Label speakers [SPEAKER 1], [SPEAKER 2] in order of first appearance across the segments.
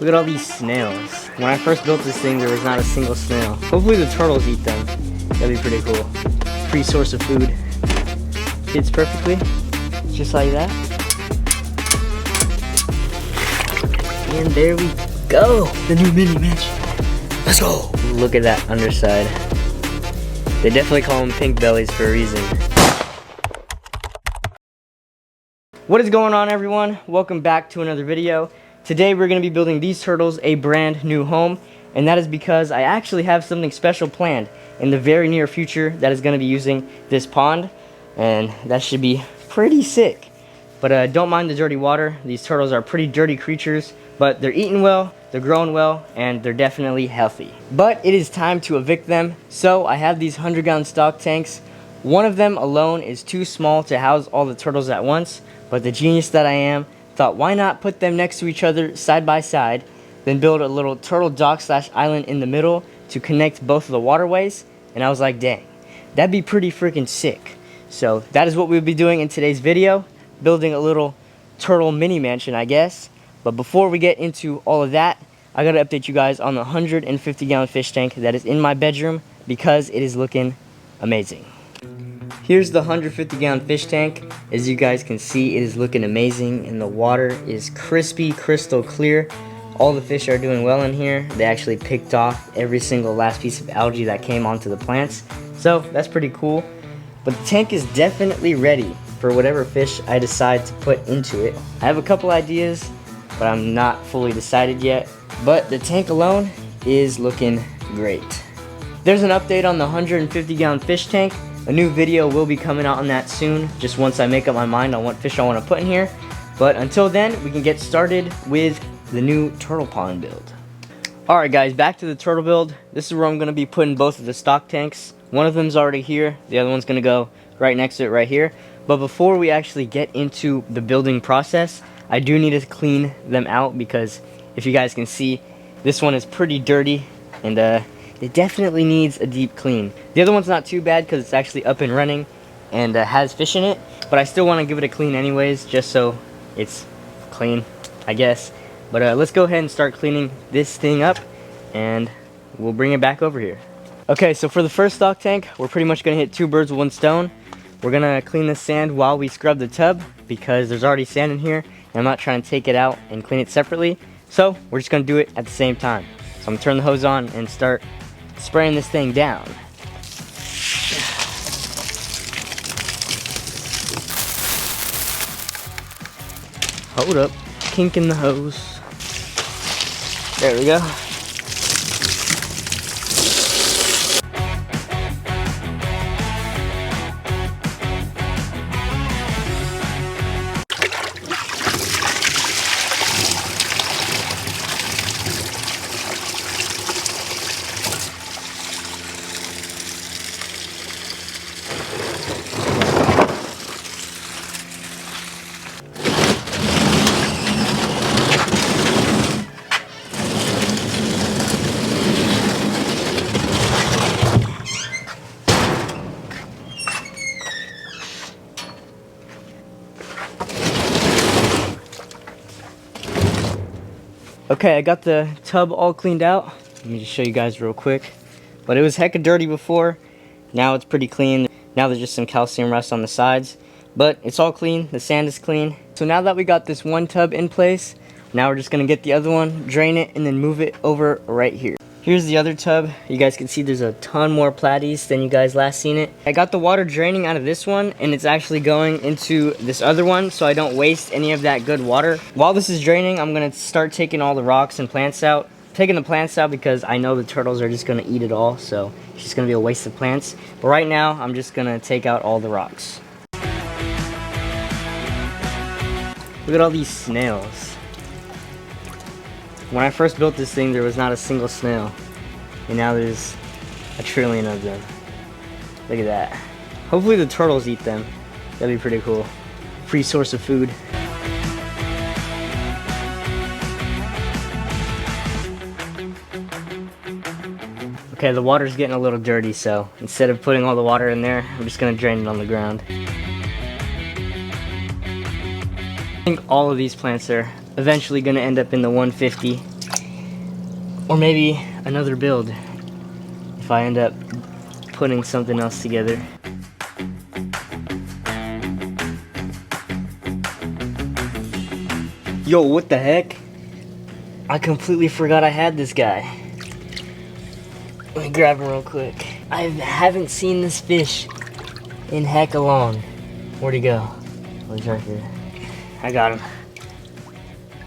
[SPEAKER 1] Look at all these snails. When I first built this thing, there was not a single snail. Hopefully the turtles eat them. That'd be pretty cool. Free source of food. Fits perfectly. Just like that. And there we go. The new mini mansion. Let's go. Look at that underside. They definitely call them pink bellies for a reason. What is going on, everyone? Welcome back to another video. Today we're going to be building these turtles a brand new home, and that is because I actually have something special planned in the very near future that is going to be using this pond, and that should be pretty sick. But don't mind the dirty water. These turtles are pretty dirty creatures, but they're eating well, they're growing well, and they're definitely healthy. But it is time to evict them, so I have these 100-gallon stock tanks. One of them alone is too small to house all the turtles at once, but the genius that I am thought, why not put them next to each other side by side, then build a little turtle dock / island in the middle to connect both of the waterways. And I was like, dang, that'd be pretty freaking sick. So that is what we'll be doing in today's video, building a little turtle mini mansion, I guess. But before we get into all of that, I gotta update you guys on the 150-gallon fish tank that is in my bedroom because it is looking amazing. Here's the 150-gallon fish tank. As you guys can see, it is looking amazing, and the water is crispy, crystal clear. All the fish are doing well in here. They actually picked off every single last piece of algae that came onto the plants, so that's pretty cool. But the tank is definitely ready for whatever fish I decide to put into it. I have a couple ideas, but I'm not fully decided yet. But the tank alone is looking great. There's an update on the 150-gallon fish tank. A new video will be coming out on that soon, just once I make up my mind on what fish I want to put in here. But until then, we can get started with the new turtle pond build. Alright guys, back to the turtle build. This is where I'm going to be putting both of the stock tanks. One of them's already here, the other one's going to go right next to it right here. But before we actually get into the building process, I do need to clean them out because if you guys can see, this one is pretty dirty, and it definitely needs a deep clean. The other one's not too bad because it's actually up and running and has fish in it, but I still want to give it a clean anyways, just so it's clean, I guess. But let's go ahead and start cleaning this thing up, and we'll bring it back over here. Okay, so for the first stock tank, we're pretty much going to hit two birds with one stone. We're going to clean the sand while we scrub the tub because there's already sand in here, and I'm not trying to take it out and clean it separately. So we're just going to do it at the same time. So I'm going to turn the hose on and start spraying this thing down. Hold up, kinking the hose. There we go. Okay, I got the tub all cleaned out. Let me just show you guys real quick. But it was hecka dirty before. Now it's pretty clean. Now there's just some calcium rust on the sides. But it's all clean. The sand is clean. So now that we got this one tub in place, now we're just going to get the other one, drain it, and then move it over right here. Here's the other tub. You guys can see there's a ton more platies than you guys last seen it. I got the water draining out of this one, and it's actually going into this other one, so I don't waste any of that good water. While this is draining, I'm gonna start taking all the rocks and plants out. Taking the plants out because I know the turtles are just gonna eat it all, so it's just gonna be a waste of plants. But right now, I'm just gonna take out all the rocks. Look at all these snails. When I first built this thing, there was not a single snail. And now there's a trillion of them. Look at that. Hopefully the turtles eat them. That'd be pretty cool. Free source of food. Okay, the water's getting a little dirty, so instead of putting all the water in there, I'm just gonna drain it on the ground. I think all of these plants are eventually gonna end up in the 150. Or maybe another build if I end up putting something else together. Yo, what the heck? I completely forgot I had this guy. Let me grab him real quick. I haven't seen this fish in heck long. Where'd he go? Oh, he's right here. I got him.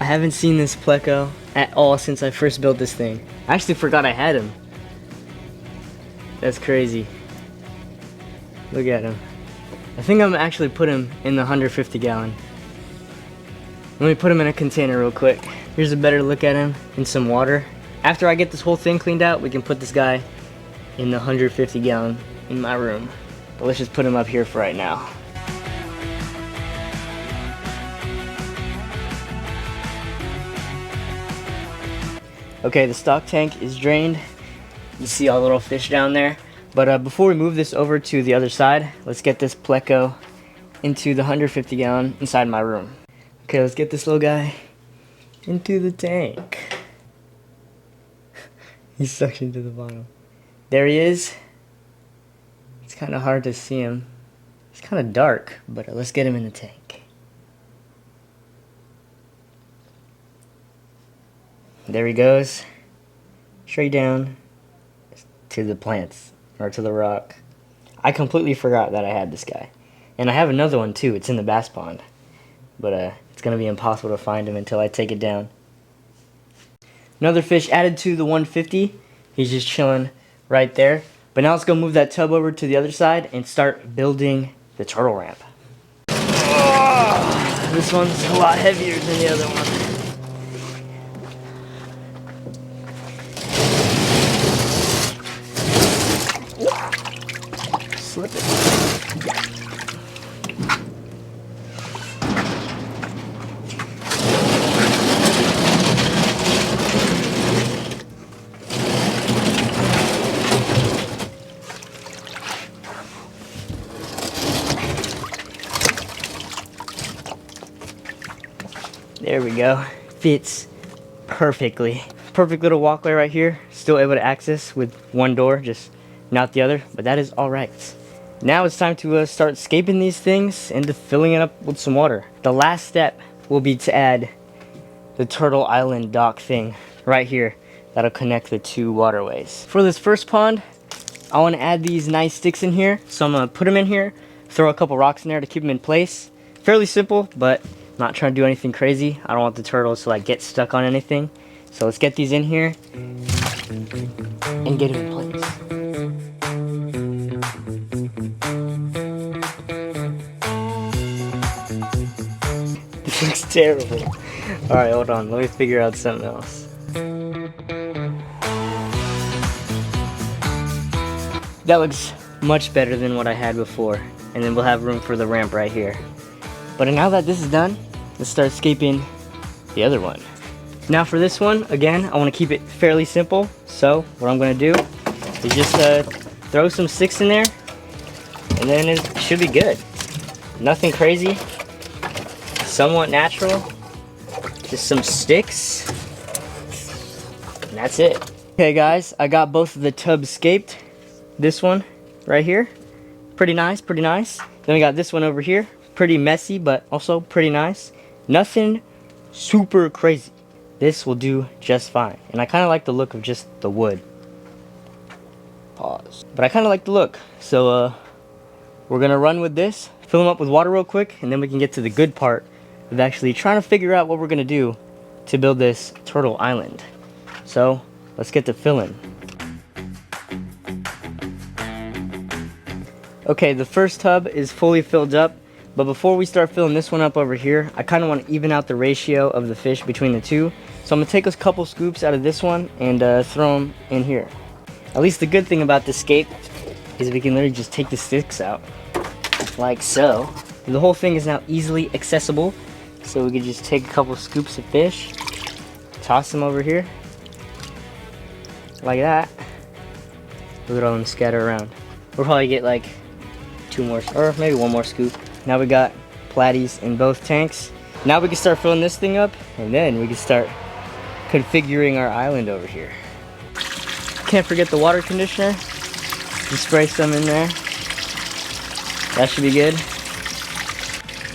[SPEAKER 1] I haven't seen this pleco at all since I first built this thing. I actually forgot I had him. That's crazy. Look at him. I think I'm actually put him in the 150 gallon. Let me put him in a container real quick. Here's a better look at him in some water. After I get this whole thing cleaned out, we can put this guy in the 150 gallon in my room. But let's just put him up here for right now. Okay, the stock tank is drained. You see all the little fish down there. But before we move this over to the other side, let's get this pleco into the 150 gallon inside my room. Okay, let's get this little guy into the tank. He's suctioned to the bottom. There he is. It's kind of hard to see him. It's kind of dark, but let's get him in the tank. There he goes. Straight down to the plants, or to the rock. I completely forgot that I had this guy. And I have another one too. It's in the bass pond. But it's going to be impossible to find him until I take it down. Another fish added to the 150. He's just chilling right there. But now let's go move that tub over to the other side and start building the turtle ramp. Oh, this one's a lot heavier than the other one. Slip it. There we go. Fits perfectly. Perfect little walkway right here. Still able to access with one door, just not the other, but that is all right. Now it's time to start scaping these things and to filling it up with some water. The last step will be to add the Turtle Island dock thing right here that'll connect the two waterways. For this first pond, I want to add these nice sticks in here. So I'm going to put them in here, throw a couple rocks in there to keep them in place. Fairly simple, but I'm not trying to do anything crazy. I don't want the turtles to like get stuck on anything. So let's get these in here and get them in place. This looks terrible. Alright, hold on. Let me figure out something else. That looks much better than what I had before. And then we'll have room for the ramp right here. But now that this is done, let's start scaping the other one. Now for this one, again, I want to keep it fairly simple. So what I'm going to do is just throw some sticks in there. And then it should be good. Nothing crazy. Somewhat natural. Just some sticks. And that's it. Okay guys, I got both of the tubs scaped. This one right here. Pretty nice, pretty nice. Then we got this one over here. Pretty messy, but also pretty nice. Nothing super crazy. This will do just fine. And I kind of like the look of just the wood. Pause. But I kind of like the look. So we're going to run with this. Fill them up with water real quick. And then we can get to the good part of actually trying to figure out what we're going to do to build this turtle island. So let's get to filling. Okay, the first tub is fully filled up. But before we start filling this one up over here, I kind of want to even out the ratio of the fish between the two. So I'm going to take a couple scoops out of this one and throw them in here. At least the good thing about this scape is we can literally just take the sticks out. Like so. The whole thing is now easily accessible. So we can just take a couple scoops of fish, toss them over here. Like that. Look at all them scatter around. We'll probably get like two more, or maybe one more scoop. Now we got platies in both tanks. Now we can start filling this thing up, and then we can start configuring our island over here. can't forget the water conditioner. Just spray some in there. That should be good.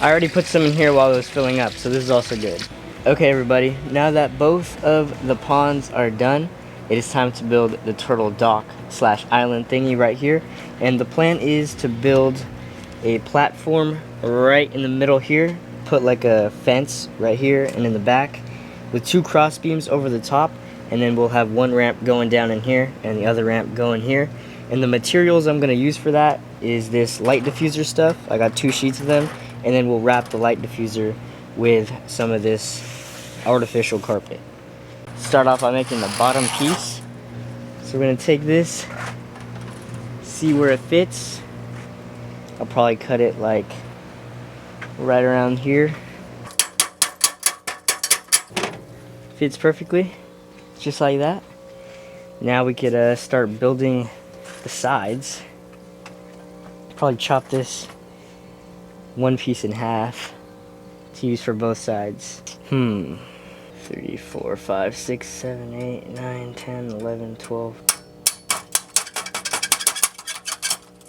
[SPEAKER 1] I already put some in here while it was filling up, so this is also good. Okay everybody, now that both of the ponds are done, it is time to build the turtle dock slash island thingy right here. And the plan is to build a platform right in the middle here, put like a fence right here and in the back with 2 cross beams over the top, and then we'll have one ramp going down in here and the other ramp going here. And the materials I'm going to use for that is this light diffuser stuff. I got 2 sheets of them, and then we'll wrap the light diffuser with some of this artificial carpet. Start off by making the bottom piece. So we're going to take this, see where it fits. I'll probably cut it like right around here. Fits perfectly, just like that. Now we could start building the sides. Probably chop this one piece in half to use for both sides. 3, 4, 5, 6, 7, 8, 9, 10, 11, 12.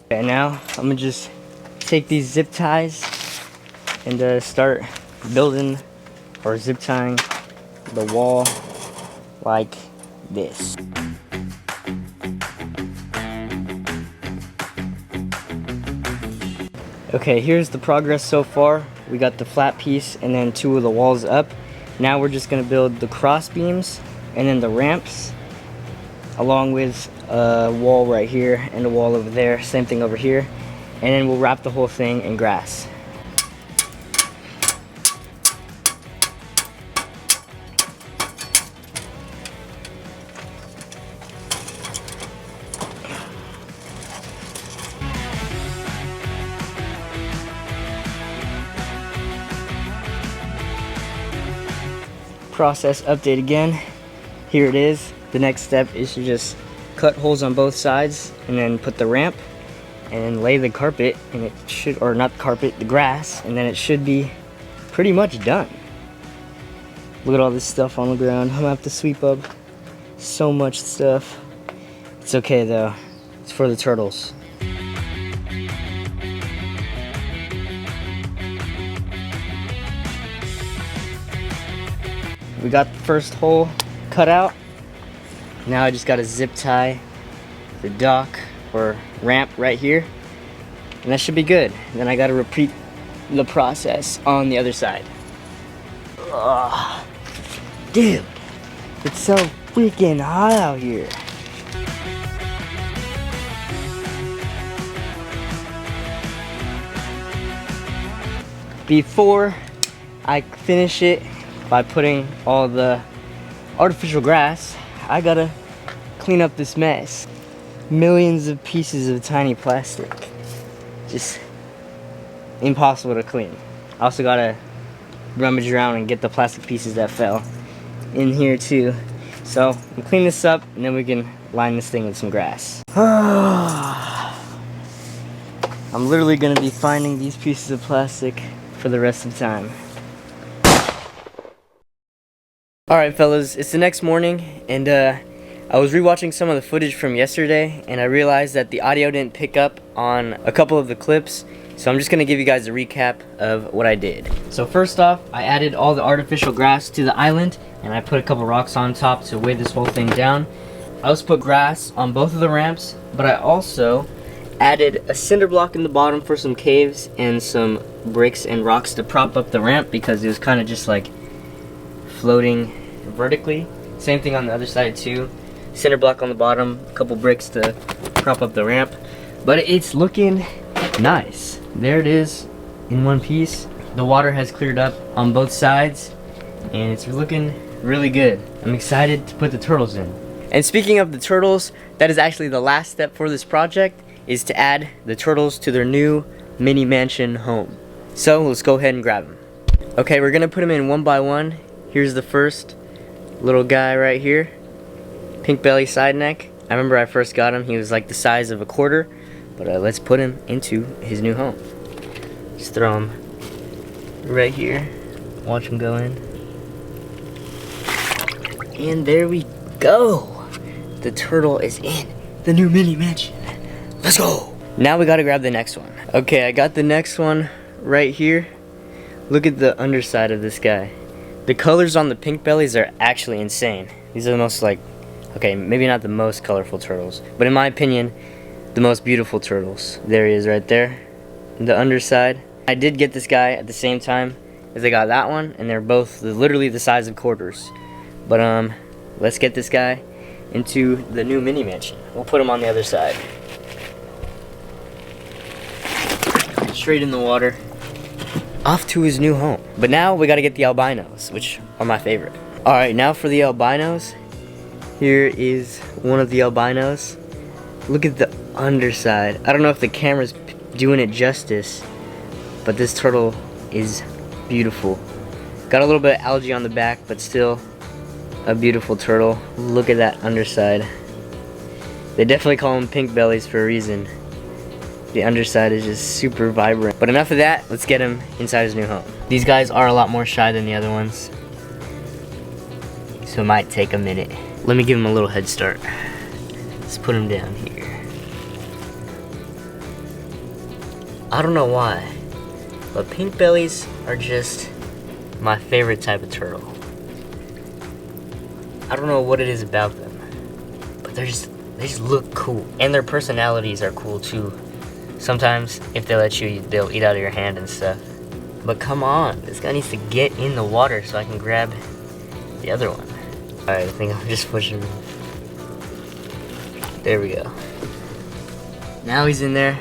[SPEAKER 1] Okay, now I'm gonna just take these zip ties and start building or zip tying the wall like this. Okay, here's the progress so far. We got the flat piece and then 2 of the walls up. Now we're just gonna build the cross beams and then the ramps, along with a wall right here and a wall over there, same thing over here. And then we'll wrap the whole thing in grass. Process update again. Here it is. The next step is to just cut holes on both sides and then put the ramp and lay the carpet, and it should, or not the carpet, the grass, and then it should be pretty much done. Look at all this stuff on the ground. I'm gonna have to sweep up so much stuff. It's okay though, it's for the turtles. We got the first hole cut out. Now I just gotta zip tie the dock or ramp right here, and that should be good. Then I gotta repeat the process on the other side. Ugh. Dude, it's so freaking hot out here. Before I finish it by putting all the artificial grass, I gotta clean up this mess. Millions of pieces of tiny plastic. Just impossible to clean. I also gotta rummage around and get the plastic pieces that fell in here too. So we'll clean this up and then we can line this thing with some grass. I'm literally gonna be finding these pieces of plastic for the rest of the time. Alright fellas, it's the next morning, and I was rewatching some of the footage from yesterday, and I realized that the audio didn't pick up on a couple of the clips, so I'm just going to give you guys a recap of what I did. So first off, I added all the artificial grass to the island, and I put a couple rocks on top to weigh this whole thing down. I also put grass on both of the ramps, but I also added a cinder block in the bottom for some caves and some bricks and rocks to prop up the ramp because it was kind of just like floating vertically. Same thing on the other side too. Cinder block on the bottom, a couple bricks to prop up the ramp. But it's looking nice. There it is in one piece. The water has cleared up on both sides and it's looking really good. I'm excited to put the turtles in. And speaking of the turtles, that is actually the last step for this project, is to add the turtles to their new mini mansion home. So let's go ahead and grab them. Okay, we're gonna put them in one by one. Here's the first little guy right here. Pink belly side neck. I remember I first got him, he was like the size of a quarter. But let's put him into his new home. Just throw him right here. Watch him go in. And there we go. the turtle is in the new mini mansion. Let's go. Now we gotta grab the next one. Okay, I got the next one right here. Look at the underside of this guy. The colors on the pink bellies are actually insane. These are the most okay, maybe not the most colorful turtles, but in my opinion, the most beautiful turtles. There he is right there. The underside. I did get this guy at the same time as I got that one, and they're both literally the size of quarters. But let's get this guy into the new mini mansion. We'll put him on the other side. Straight in the water. Off to his new home. But now we gotta get the albinos, which are my favorite. Alright, now for the albinos. Here is one of the albinos. Look at the underside. I don't know if the camera's doing it justice, but this turtle is beautiful. Got a little bit of algae on the back, but still a beautiful turtle. Look at that underside. They definitely call them pink bellies for a reason. The underside is just super vibrant. But enough of that, let's get him inside his new home. These guys are a lot more shy than the other ones, so it might take a minute. Let me give him a little head start. Let's put him down here. I don't know why, but pink bellies are just my favorite type of turtle. I don't know what it is about them, but they just look cool. And their personalities are cool too. Sometimes, if they let you, they'll eat out of your hand and stuff. But come on, this guy needs to get in the water so I can grab the other one. Alright, I think I'm just pushing him. There we go. Now he's in there.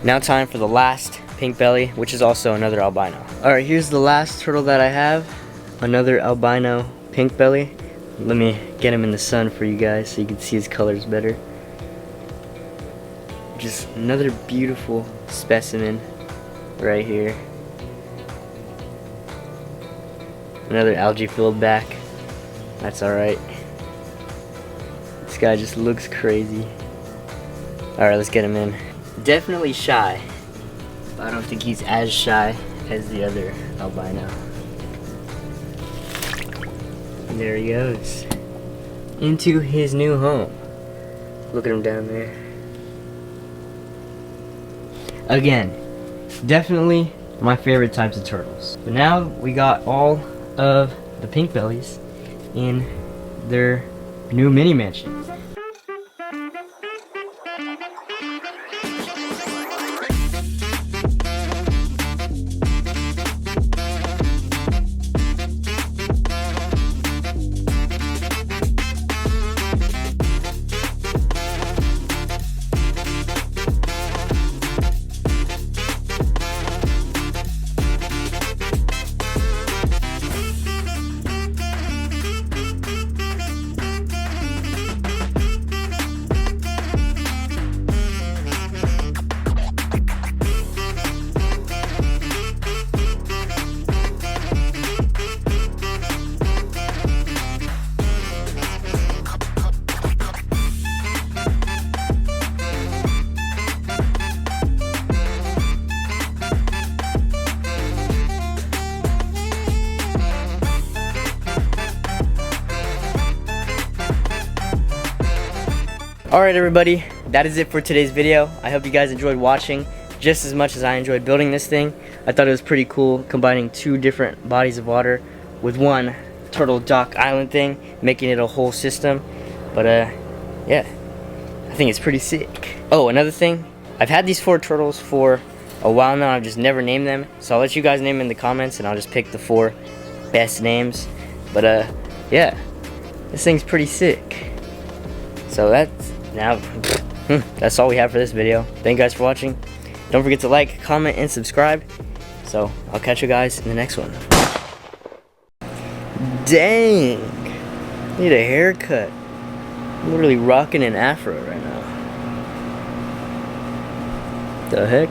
[SPEAKER 1] Now time for the last pink belly, which is also another albino. Alright, here's the last turtle that I have. Another albino pink belly. Let me get him in the sun for you guys so you can see his colors better. Just another beautiful specimen right here. Another algae filled back. That's alright. This guy just looks crazy. Alright, let's get him in. Definitely shy, but I don't think he's as shy as the other albino. And there he goes. Into his new home. Look at him down there. Again, definitely my favorite types of turtles. But now we got all of the pink bellies in their new mini mansion. Alright everybody, that is it for today's video. I hope you guys enjoyed watching just as much as I enjoyed building this thing. I thought it was pretty cool combining two different bodies of water with one turtle dock island thing, making it a whole system. But yeah, I think it's pretty sick. Oh, another thing, I've had these 4 turtles for a while now. I've just never named them, so I'll let you guys name them in the comments and I'll just pick the 4 best names. But yeah, this thing's pretty sick. So that's all we have for this video. Thank you guys for watching. Don't forget to like, comment, and subscribe. So I'll catch you guys in the next one. Dang, need a haircut. I'm literally rocking an afro right now. The heck?